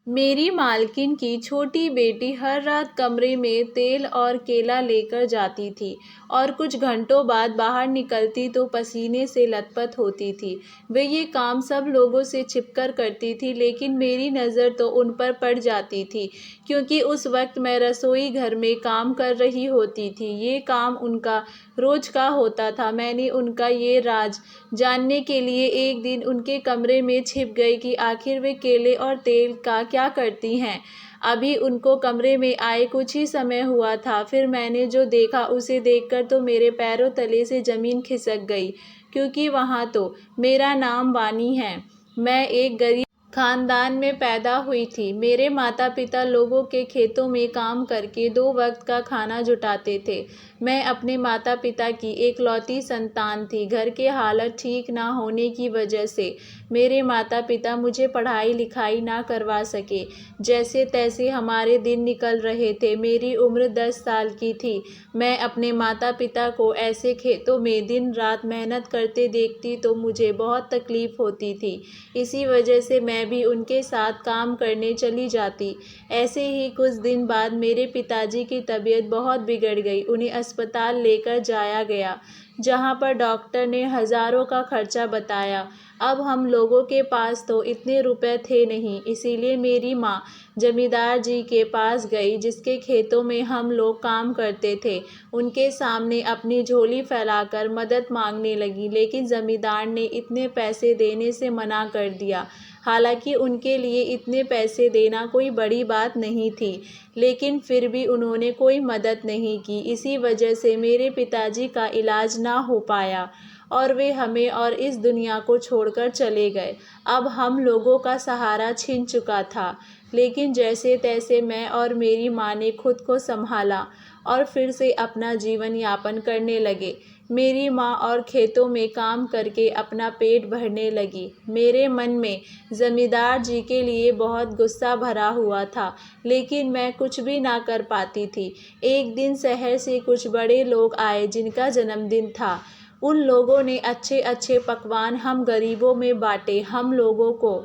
मेरी मालकिन की छोटी बेटी हर रात कमरे में तेल और केला लेकर जाती थी और कुछ घंटों बाद बाहर निकलती तो पसीने से लथपथ होती थी। वे ये काम सब लोगों से छिपकर करती थी, लेकिन मेरी नज़र तो उन पर पड़ जाती थी, क्योंकि उस वक्त मैं रसोई घर में काम कर रही होती थी। ये काम उनका रोज का होता था। मैंने उनका ये राज जानने के लिए एक दिन उनके कमरे में छिप गई कि आखिर वे केले और तेल का क्या करती हैं। अभी उनको कमरे में आए कुछ ही समय हुआ था, फिर मैंने जो देखा उसे देखकर तो मेरे पैरों तले से ज़मीन खिसक गई, क्योंकि वहाँ तो मेरा नाम वानी है। मैं एक गरीब खानदान में पैदा हुई थी। मेरे माता पिता लोगों के खेतों में काम करके 2 वक्त का खाना जुटाते थे। मैं अपने माता पिता की एकलौती संतान थी। घर के हालत ठीक ना होने की वजह से मेरे माता पिता मुझे पढ़ाई लिखाई ना करवा सके। जैसे तैसे हमारे दिन निकल रहे थे। मेरी उम्र 10 साल की थी। मैं अपने माता पिता को ऐसे खेतों में दिन रात मेहनत करते देखती तो मुझे बहुत तकलीफ़ होती थी। इसी वजह से मैं भी उनके साथ काम करने चली जाती। ऐसे ही कुछ दिन बाद मेरे पिताजी की तबीयत बहुत बिगड़ गई। उन्हें अस्पताल लेकर जाया गया, जहाँ पर डॉक्टर ने हज़ारों का खर्चा बताया। अब हम लोगों के पास तो इतने रुपए थे नहीं, इसीलिए मेरी माँ जमींदार जी के पास गई, जिसके खेतों में हम लोग काम करते थे। उनके सामने अपनी झोली फैलाकर मदद मांगने लगी, लेकिन जमींदार ने इतने पैसे देने से मना कर दिया। हालांकि उनके लिए इतने पैसे देना कोई बड़ी बात नहीं थी, लेकिन फिर भी उन्होंने कोई मदद नहीं की। इसी वजह से मेरे पिताजी का इलाज ना हो पाया और वे हमें और इस दुनिया को छोड़कर चले गए। अब हम लोगों का सहारा छिन चुका था, लेकिन जैसे तैसे मैं और मेरी माँ ने खुद को संभाला और फिर से अपना जीवन यापन करने लगे। मेरी माँ और खेतों में काम करके अपना पेट भरने लगी। मेरे मन में जमींदार जी के लिए बहुत गुस्सा भरा हुआ था, लेकिन मैं कुछ भी ना कर पाती थी। एक दिन शहर से कुछ बड़े लोग आए, जिनका जन्मदिन था। उन लोगों ने अच्छे अच्छे पकवान हम गरीबों में बांटे। हम लोगों को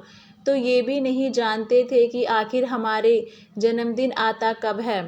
तो ये भी नहीं जानते थे कि आखिर हमारे जन्मदिन आता कब है,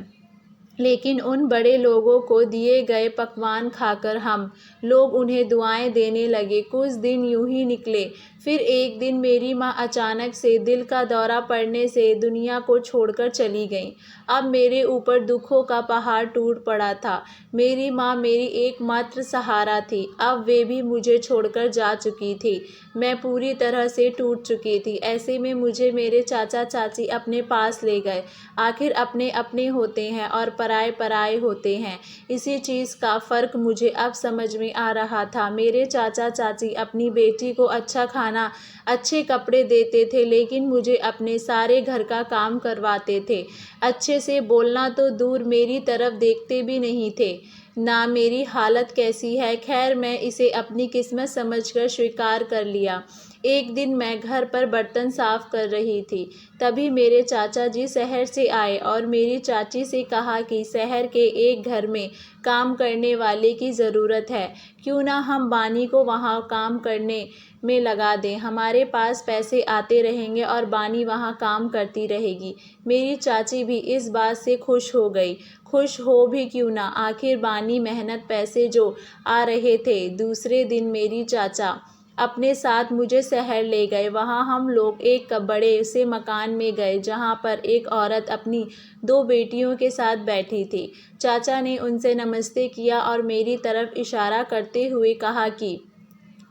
लेकिन उन बड़े लोगों को दिए गए पकवान खाकर हम लोग उन्हें दुआएं देने लगे। कुछ दिन यूं ही निकले। फिर एक दिन मेरी माँ अचानक से दिल का दौरा पड़ने से दुनिया को छोड़कर चली गईं। अब मेरे ऊपर दुखों का पहाड़ टूट पड़ा था। मेरी माँ मेरी एकमात्र सहारा थी। अब वे भी मुझे छोड़कर जा चुकी थी। मैं पूरी तरह से टूट चुकी थी। ऐसे में मुझे मेरे चाचा चाची अपने पास ले गए। आखिर अपने अपने होते हैं और पराए पराए होते हैं, इसी चीज़ का फ़र्क मुझे अब समझ में आ रहा था। मेरे चाचा चाची अपनी बेटी को अच्छा खाना, अच्छे कपड़े देते थे, लेकिन मुझे अपने सारे घर का काम करवाते थे। अच्छे से बोलना तो दूर, मेरी तरफ देखते भी नहीं थे ना मेरी हालत कैसी है। खैर, मैं इसे अपनी किस्मत समझकर स्वीकार कर लिया। एक दिन मैं घर पर बर्तन साफ कर रही थी, तभी मेरे चाचा जी शहर से आए और मेरी चाची से कहा कि शहर के एक घर में काम करने वाले की ज़रूरत है, क्यों ना हम बानी को वहाँ काम करने में लगा दें। हमारे पास पैसे आते रहेंगे और बानी वहाँ काम करती रहेगी। मेरी चाची भी इस बात से खुश हो गई। खुश हो भी क्यों ना, आखिर बानी मेहनत पैसे जो आ रहे थे। दूसरे दिन मेरी चाचा अपने साथ मुझे शहर ले गए। वहाँ हम लोग एक बड़े से मकान में गए, जहाँ पर एक औरत अपनी 2 बेटियों के साथ बैठी थी। चाचा ने उनसे नमस्ते किया और मेरी तरफ इशारा करते हुए कहा कि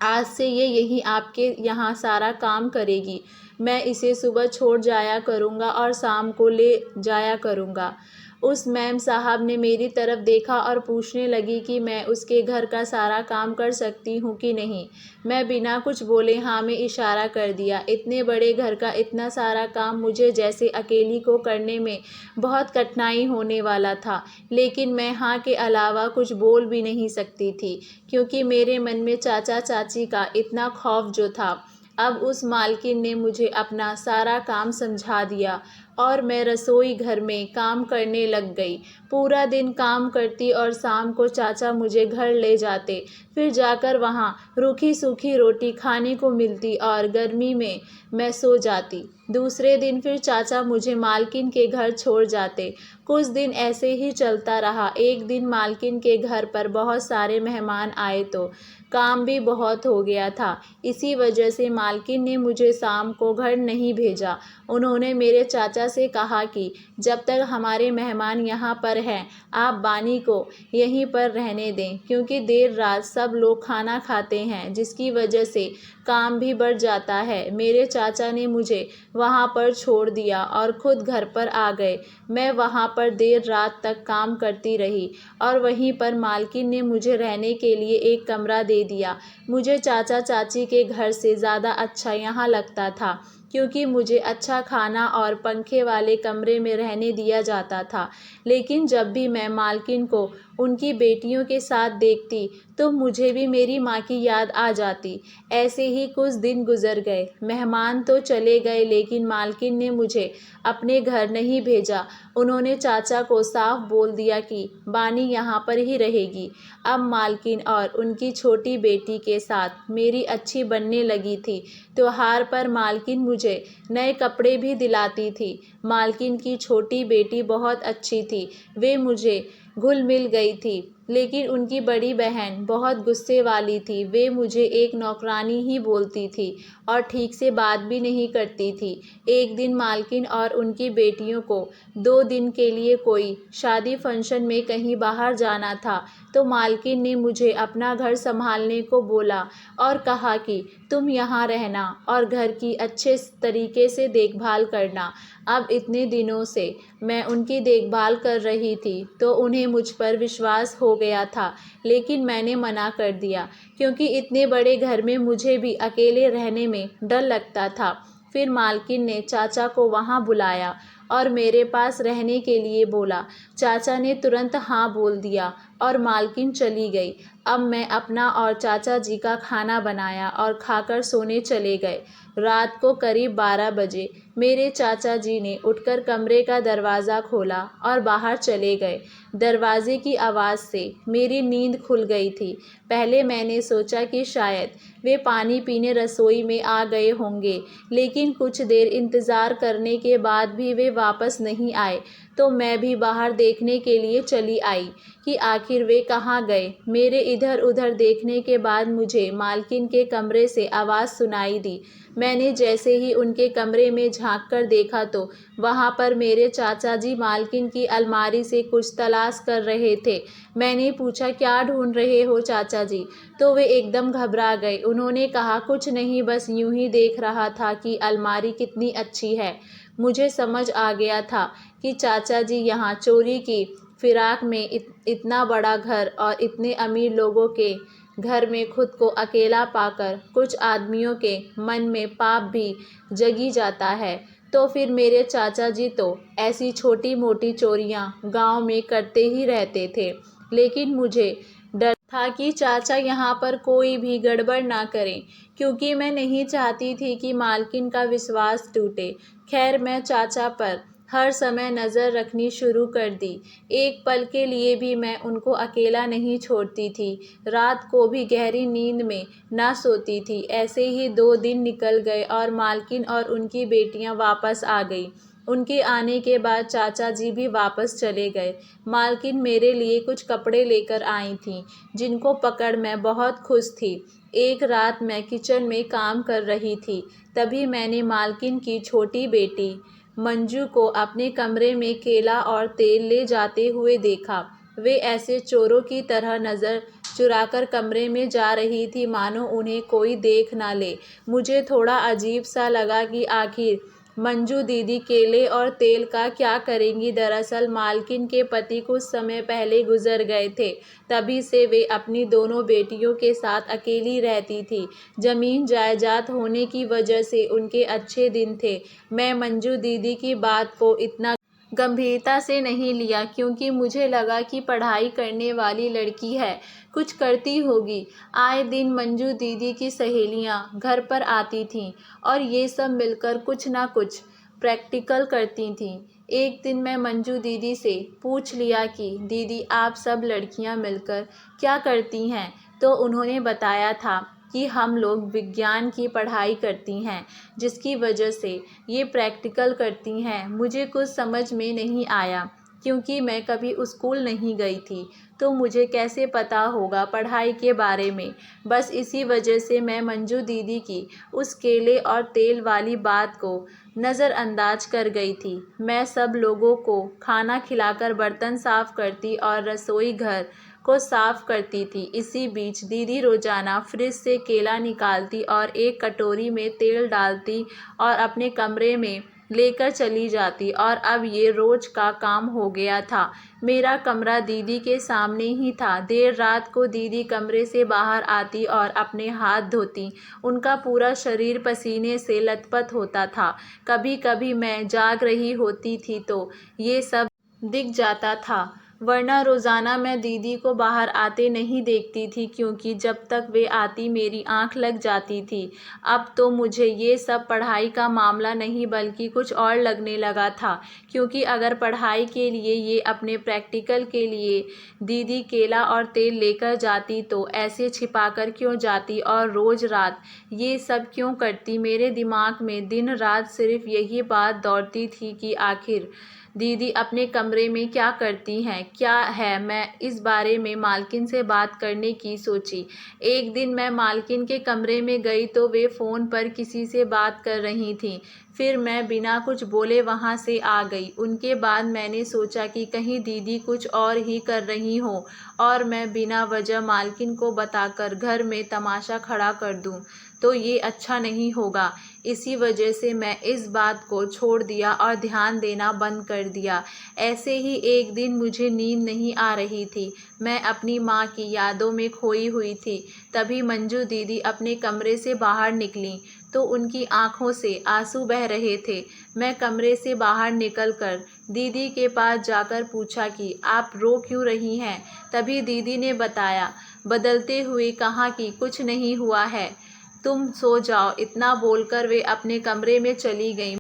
आज से ये यहीं आपके यहाँ सारा काम करेगी। मैं इसे सुबह छोड़ जाया करूँगा और शाम को ले जाया करूँगा। उस मैम साहब ने मेरी तरफ देखा और पूछने लगी कि मैं उसके घर का सारा काम कर सकती हूँ कि नहीं। मैं बिना कुछ बोले हाँ में इशारा कर दिया। इतने बड़े घर का इतना सारा काम मुझे जैसे अकेली को करने में बहुत कठिनाई होने वाला था, लेकिन मैं हाँ के अलावा कुछ बोल भी नहीं सकती थी, क्योंकि मेरे मन में चाचा चाची का इतना खौफ जो था। अब उस मालकिन ने मुझे अपना सारा काम समझा दिया और मैं रसोई घर में काम करने लग गई। पूरा दिन काम करती और शाम को चाचा मुझे घर ले जाते। फिर जाकर वहाँ रूखी सूखी रोटी खाने को मिलती और गर्मी में मैं सो जाती। दूसरे दिन फिर चाचा मुझे मालकिन के घर छोड़ जाते। कुछ दिन ऐसे ही चलता रहा। एक दिन मालकिन के घर पर बहुत सारे मेहमान आए तो काम भी बहुत हो गया था। इसी वजह से मालकिन ने मुझे शाम को घर नहीं भेजा। उन्होंने मेरे चाचा से कहा कि जब तक हमारे मेहमान यहाँ पर हैं, आप बानी को यहीं पर रहने दें, क्योंकि देर रात सब लोग खाना खाते हैं, जिसकी वजह से काम भी बढ़ जाता है। मेरे चाचा ने मुझे वहाँ पर छोड़ दिया और ख़ुद घर पर आ गए। मैं वहाँ पर देर रात तक काम करती रही और वहीं पर मालकिन ने मुझे रहने के लिए एक कमरा दे दिया। मुझे चाचा चाची के घर से ज़्यादा अच्छा यहाँ लगता था, क्योंकि मुझे अच्छा खाना और पंखे वाले कमरे में रहने दिया जाता था। लेकिन जब भी मैं मालकिन को उनकी बेटियों के साथ देखती तो मुझे भी मेरी माँ की याद आ जाती। ऐसे ही कुछ दिन गुजर गए। मेहमान तो चले गए, लेकिन मालकिन ने मुझे अपने घर नहीं भेजा। उन्होंने चाचा को साफ बोल दिया कि बानी यहाँ पर ही रहेगी। अब मालकिन और उनकी छोटी बेटी के साथ मेरी अच्छी बनने लगी थी। त्योहार पर मालकिन मुझे नए कपड़े भी दिलाती थी। मालकिन की छोटी बेटी बहुत अच्छी थी। वे मुझे घुल मिल गई थी, लेकिन उनकी बड़ी बहन बहुत गुस्से वाली थी। वे मुझे एक नौकरानी ही बोलती थी और ठीक से बात भी नहीं करती थी। एक दिन मालकिन और उनकी बेटियों को 2 दिन के लिए कोई शादी फंक्शन में कहीं बाहर जाना था, तो मालकिन ने मुझे अपना घर संभालने को बोला और कहा कि तुम यहाँ रहना और घर की अच्छे तरीके से देखभाल करना। अब इतने दिनों से मैं उनकी देखभाल कर रही थी, तो उन्हें मुझ पर विश्वास हो गया था, लेकिन मैंने मना कर दिया, क्योंकि इतने बड़े घर में मुझे भी अकेले रहने में डर लगता था। फिर मालकिन ने चाचा को वहाँ बुलाया और मेरे पास रहने के लिए बोला। चाचा ने तुरंत हाँ बोल दिया और मालकिन चली गई। अब मैं अपना और चाचा जी का खाना बनाया और खाकर सोने चले गए। रात को करीब 12 बजे मेरे चाचा जी ने उठकर कमरे का दरवाज़ा खोला और बाहर चले गए। दरवाजे की आवाज़ से मेरी नींद खुल गई थी। पहले मैंने सोचा कि शायद वे पानी पीने रसोई में आ गए होंगे, लेकिन कुछ देर इंतज़ार करने के बाद भी वे वापस नहीं आए, तो मैं भी बाहर देखने के लिए चली आई कि आखिर वे कहाँ गए। मेरे इधर उधर देखने के बाद मुझे मालकिन के कमरे से आवाज़ सुनाई दी। मैंने जैसे ही उनके कमरे में झांक कर देखा तो वहाँ पर मेरे चाचा जी मालकिन की अलमारी से कुछ तलाश कर रहे थे। मैंने पूछा, क्या ढूंढ रहे हो चाचा जी? तो वे एकदम घबरा गए। उन्होंने कहा, कुछ नहीं, बस यूं ही देख रहा था कि अलमारी कितनी अच्छी है। मुझे समझ आ गया था कि चाचा जी यहाँ चोरी की फिराक में इतना बड़ा घर और इतने अमीर लोगों के घर में खुद को अकेला पाकर कुछ आदमियों के मन में पाप भी जगी जाता है। तो फिर मेरे चाचा जी तो ऐसी छोटी मोटी चोरियां गांव में करते ही रहते थे, लेकिन मुझे डर था कि चाचा यहाँ पर कोई भी गड़बड़ ना करें, क्योंकि मैं नहीं चाहती थी कि मालकिन का विश्वास टूटे। खैर, मैं चाचा पर हर समय नज़र रखनी शुरू कर दी। एक पल के लिए भी मैं उनको अकेला नहीं छोड़ती थी। रात को भी गहरी नींद में ना सोती थी। ऐसे ही 2 दिन निकल गए और मालकिन और उनकी बेटियां वापस आ गई। उनके आने के बाद चाचा जी भी वापस चले गए। मालकिन मेरे लिए कुछ कपड़े लेकर आई थीं, जिनको पकड़ मैं बहुत खुश थी। एक रात मैं किचन में काम कर रही थी, तभी मैंने मालकिन की छोटी बेटी मंजू को अपने कमरे में केला और तेल ले जाते हुए देखा। वे ऐसे चोरों की तरह नज़र चुराकर कमरे में जा रही थी, मानो उन्हें कोई देख ना ले। मुझे थोड़ा अजीब सा लगा कि आखिर मंजू दीदी केले और तेल का क्या करेंगी। दरअसल मालकिन के पति कुछ समय पहले गुजर गए थे, तभी से वे अपनी दोनों बेटियों के साथ अकेली रहती थी। ज़मीन जायदाद होने की वजह से उनके अच्छे दिन थे। मैं मंजू दीदी की बात को इतना गंभीरता से नहीं लिया, क्योंकि मुझे लगा कि पढ़ाई करने वाली लड़की है, कुछ करती होगी। आए दिन मंजू दीदी की सहेलियां घर पर आती थीं और ये सब मिलकर कुछ ना कुछ प्रैक्टिकल करती थीं। एक दिन मैं मंजू दीदी से पूछ लिया कि दीदी, आप सब लड़कियां मिलकर क्या करती हैं? तो उन्होंने बताया था कि हम लोग विज्ञान की पढ़ाई करती हैं, जिसकी वजह से ये प्रैक्टिकल करती हैं। मुझे कुछ समझ में नहीं आया, क्योंकि मैं कभी स्कूल नहीं गई थी, तो मुझे कैसे पता होगा पढ़ाई के बारे में। बस इसी वजह से मैं मंजू दीदी की उस केले और तेल वाली बात को नज़रअंदाज कर गई थी। मैं सब लोगों को खाना खिलाकर बर्तन साफ़ करती और रसोई घर को साफ़ करती थी। इसी बीच दीदी रोज़ाना फ्रिज से केला निकालती और एक कटोरी में तेल डालती और अपने कमरे में लेकर चली जाती, और अब ये रोज़ का काम हो गया था। मेरा कमरा दीदी के सामने ही था। देर रात को दीदी कमरे से बाहर आती और अपने हाथ धोती। उनका पूरा शरीर पसीने से लथपथ होता था। कभी कभी मैं जाग रही होती थी तो ये सब दिख जाता था, वरना रोज़ाना मैं दीदी को बाहर आते नहीं देखती थी, क्योंकि जब तक वे आती मेरी आंख लग जाती थी। अब तो मुझे ये सब पढ़ाई का मामला नहीं बल्कि कुछ और लगने लगा था, क्योंकि अगर पढ़ाई के लिए ये अपने प्रैक्टिकल के लिए दीदी केला और तेल लेकर जाती तो ऐसे छिपाकर क्यों जाती और रोज़ रात ये सब क्यों करती। मेरे दिमाग में दिन रात सिर्फ यही बात दौड़ती थी कि आखिर दीदी अपने कमरे में क्या करती हैं, क्या है। मैं इस बारे में मालकिन से बात करने की सोची। एक दिन मैं मालकिन के कमरे में गई तो वे फ़ोन पर किसी से बात कर रही थीं। फिर मैं बिना कुछ बोले वहाँ से आ गई। उनके बाद मैंने सोचा कि कहीं दीदी कुछ और ही कर रही हों और मैं बिना वजह मालकिन को बताकर घर में तमाशा खड़ा कर दूँ, तो ये अच्छा नहीं होगा। इसी वजह से मैं इस बात को छोड़ दिया और ध्यान देना बंद कर दिया। ऐसे ही एक दिन मुझे नींद नहीं आ रही थी। मैं अपनी माँ की यादों में खोई हुई थी। तभी मंजू दीदी अपने कमरे से बाहर निकलीं तो उनकी आंखों से आंसू बह रहे थे। मैं कमरे से बाहर निकलकर दीदी के पास जाकर पूछा कि आप रो क्यों रही हैं। तभी दीदी ने बदलते हुए कहा कि कुछ नहीं हुआ है, तुम सो जाओ। इतना बोलकर वे अपने कमरे में चली गईं।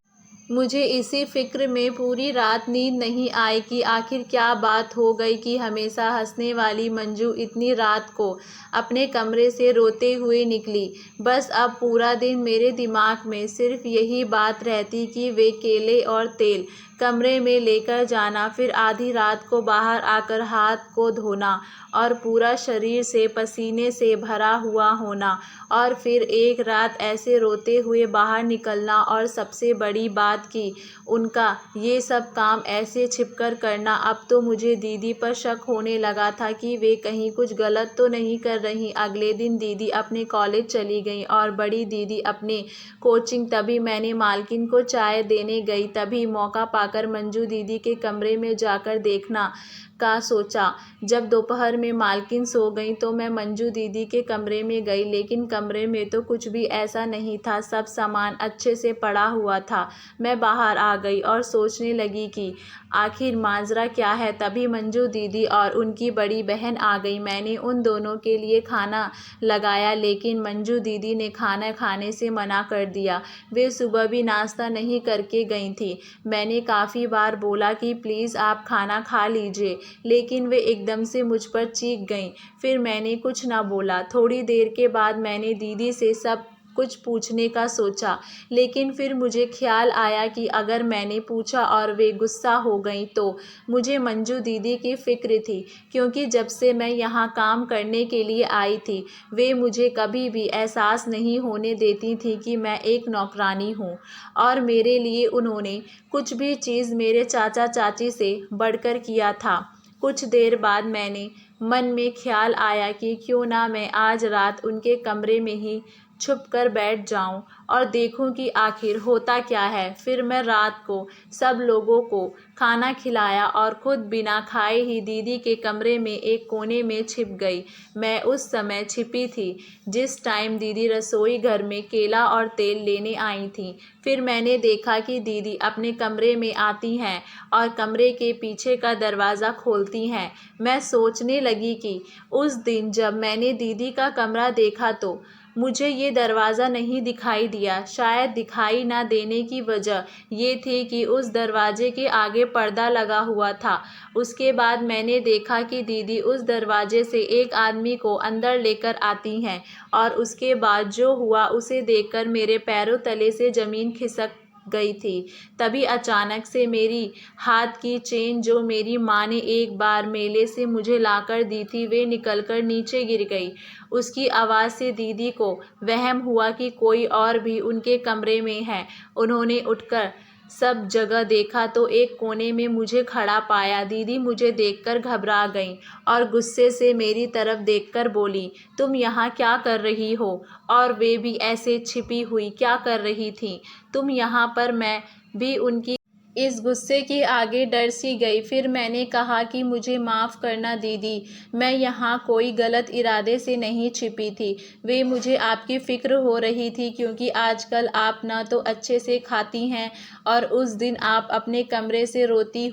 मुझे इसी फिक्र में पूरी रात नींद नहीं आई कि आखिर क्या बात हो गई कि हमेशा हंसने वाली मंजू इतनी रात को अपने कमरे से रोते हुए निकली। बस अब पूरा दिन मेरे दिमाग में सिर्फ यही बात रहती कि वे केले और तेल कमरे में लेकर जाना, फिर आधी रात को बाहर आकर हाथ को धोना और पूरा शरीर से पसीने से भरा हुआ होना, और फिर एक रात ऐसे रोते हुए बाहर निकलना, और सबसे बड़ी बात कि उनका ये सब काम ऐसे छिपकर करना। अब तो मुझे दीदी पर शक होने लगा था कि वे कहीं कुछ गलत तो नहीं कर रही। अगले दिन दीदी अपने कॉलेज चली गई और बड़ी दीदी अपने कोचिंग। तभी मैंने मालकिन को चाय देने गई, तभी मौका पाकर मंजू दीदी के कमरे में जाकर देखना का सोचा। जब दोपहर में मालकिन सो गई तो मैं मंजू दीदी के कमरे में गई, लेकिन कमरे में तो कुछ भी ऐसा नहीं था। सब सामान अच्छे से पड़ा हुआ था। मैं बाहर आ गई और सोचने लगी कि आखिर माजरा क्या है। तभी मंजू दीदी और उनकी बड़ी बहन आ गई। मैंने उन दोनों के लिए खाना लगाया, लेकिन मंजू दीदी ने खाना खाने से मना कर दिया। वे सुबह भी नाश्ता नहीं करके गई थी। मैंने काफ़ी बार बोला कि प्लीज़ आप खाना खा लीजिए, लेकिन वे एकदम से मुझ पर चीख गईं। फिर मैंने कुछ ना बोला। थोड़ी देर के बाद मैंने दीदी से सब कुछ पूछने का सोचा, लेकिन फिर मुझे ख्याल आया कि अगर मैंने पूछा और वे गुस्सा हो गईं तो मुझे मंजू दीदी की फ़िक्र थी, क्योंकि जब से मैं यहाँ काम करने के लिए आई थी वे मुझे कभी भी एहसास नहीं होने देती थी कि मैं एक नौकरानी हूँ, और मेरे लिए उन्होंने कुछ भी चीज़ मेरे चाचा चाची से बढ़कर किया था। कुछ देर बाद मैंने मन में ख्याल आया कि क्यों ना मैं आज रात उनके कमरे में ही छुप कर बैठ जाऊं और देखूं कि आखिर होता क्या है। फिर मैं रात को सब लोगों को खाना खिलाया और खुद बिना खाए ही दीदी के कमरे में एक कोने में छिप गई। मैं उस समय छिपी थी जिस टाइम दीदी रसोई घर में केला और तेल लेने आई थी। फिर मैंने देखा कि दीदी अपने कमरे में आती हैं और कमरे के पीछे का दरवाज़ा खोलती हैं। मैं सोचने लगी कि उस दिन जब मैंने दीदी का कमरा देखा तो मुझे ये दरवाज़ा नहीं दिखाई दिया। शायद दिखाई ना देने की वजह ये थी कि उस दरवाजे के आगे पर्दा लगा हुआ था। उसके बाद मैंने देखा कि दीदी उस दरवाजे से एक आदमी को अंदर लेकर आती हैं और उसके बाद जो हुआ उसे देखकर मेरे पैरों तले से ज़मीन खिसक गई थी। तभी अचानक से मेरी हाथ की चेन जो मेरी माँ ने एक बार मेले से मुझे लाकर दी थी वे निकलकर नीचे गिर गई। उसकी आवाज़ से दीदी को वहम हुआ कि कोई और भी उनके कमरे में है। उन्होंने उठकर सब जगह देखा तो एक कोने में मुझे खड़ा पाया। दीदी मुझे देखकर घबरा गईं और गुस्से से मेरी तरफ देखकर बोली, तुम यहाँ क्या कर रही हो? और वे भी ऐसे छिपी हुई क्या कर रही थीं तुम यहाँ पर? मैं भी उनकी इस गुस्से के आगे डर सी गई। फिर मैंने कहा कि मुझे माफ़ करना दीदी, मैं यहाँ कोई गलत इरादे से नहीं छिपी थी। वे मुझे आपकी फ़िक्र हो रही थी क्योंकि आजकल आप ना तो अच्छे से खाती हैं और उस दिन आप अपने कमरे से रोती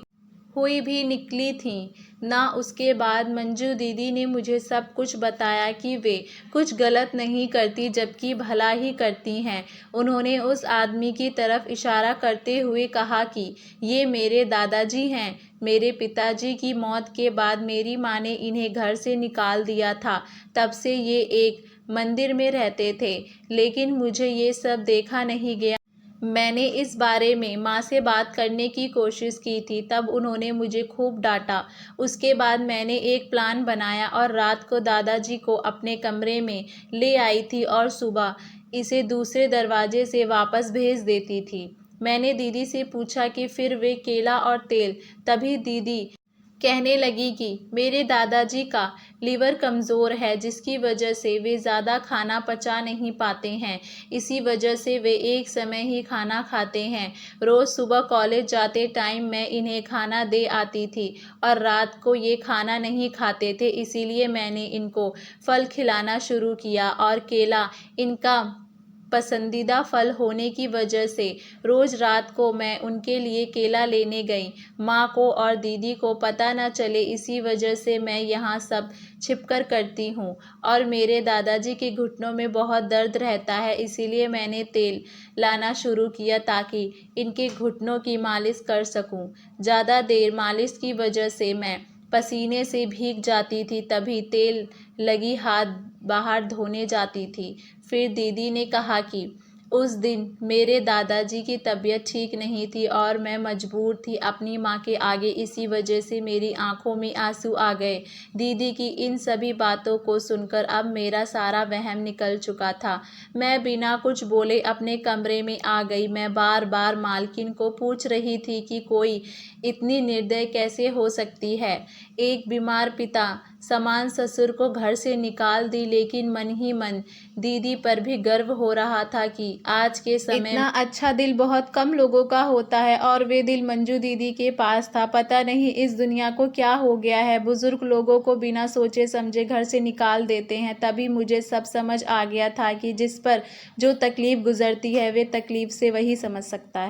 हुई भी निकली थीं ना। उसके बाद मंजू दीदी ने मुझे सब कुछ बताया कि वे कुछ गलत नहीं करती जबकि भला ही करती हैं। उन्होंने उस आदमी की तरफ इशारा करते हुए कहा कि ये मेरे दादाजी हैं। मेरे पिताजी की मौत के बाद मेरी माँ ने इन्हें घर से निकाल दिया था। तब से ये एक मंदिर में रहते थे, लेकिन मुझे ये सब देखा नहीं गया। मैंने इस बारे में माँ से बात करने की कोशिश की थी, तब उन्होंने मुझे खूब डांटा। उसके बाद मैंने एक प्लान बनाया और रात को दादाजी को अपने कमरे में ले आई थी और सुबह इसे दूसरे दरवाजे से वापस भेज देती थी। मैंने दीदी से पूछा कि फिर वे केला और तेल। तभी दीदी कहने लगी कि मेरे दादाजी का लीवर कमज़ोर है जिसकी वजह से वे ज़्यादा खाना पचा नहीं पाते हैं। इसी वजह से वे एक समय ही खाना खाते हैं। रोज़ सुबह कॉलेज जाते टाइम मैं इन्हें खाना दे आती थी और रात को ये खाना नहीं खाते थे, इसीलिए मैंने इनको फल खिलाना शुरू किया और केला इनका पसंदीदा फल होने की वजह से रोज़ रात को मैं उनके लिए केला लेने गई। माँ को और दीदी को पता न चले इसी वजह से मैं यहाँ सब छिपकर करती हूँ। और मेरे दादाजी के घुटनों में बहुत दर्द रहता है, इसीलिए मैंने तेल लाना शुरू किया ताकि इनके घुटनों की मालिश कर सकूँ। ज़्यादा देर मालिश की वजह से मैं पसीने से भीग जाती थी, तभी तेल लगी हाथ बाहर धोने जाती थी। फिर दीदी ने कहा कि उस दिन मेरे दादाजी की तबीयत ठीक नहीं थी और मैं मजबूर थी अपनी माँ के आगे, इसी वजह से मेरी आंखों में आंसू आ गए। दीदी की इन सभी बातों को सुनकर अब मेरा सारा वहम निकल चुका था। मैं बिना कुछ बोले अपने कमरे में आ गई। मैं बार बार मालकिन को पूछ रही थी कि कोई इतनी निर्दय कैसे हो सकती है। एक बीमार पिता समान ससुर को घर से निकाल दी, लेकिन मन ही मन दीदी पर भी गर्व हो रहा था कि आज के समय इतना अच्छा दिल बहुत कम लोगों का होता है और वे दिल मंजू दीदी के पास था। पता नहीं इस दुनिया को क्या हो गया है, बुजुर्ग लोगों को बिना सोचे समझे घर से निकाल देते हैं। तभी मुझे सब समझ आ गया था कि जिस पर जो तकलीफ गुजरती है वे तकलीफ से वही समझ सकता है।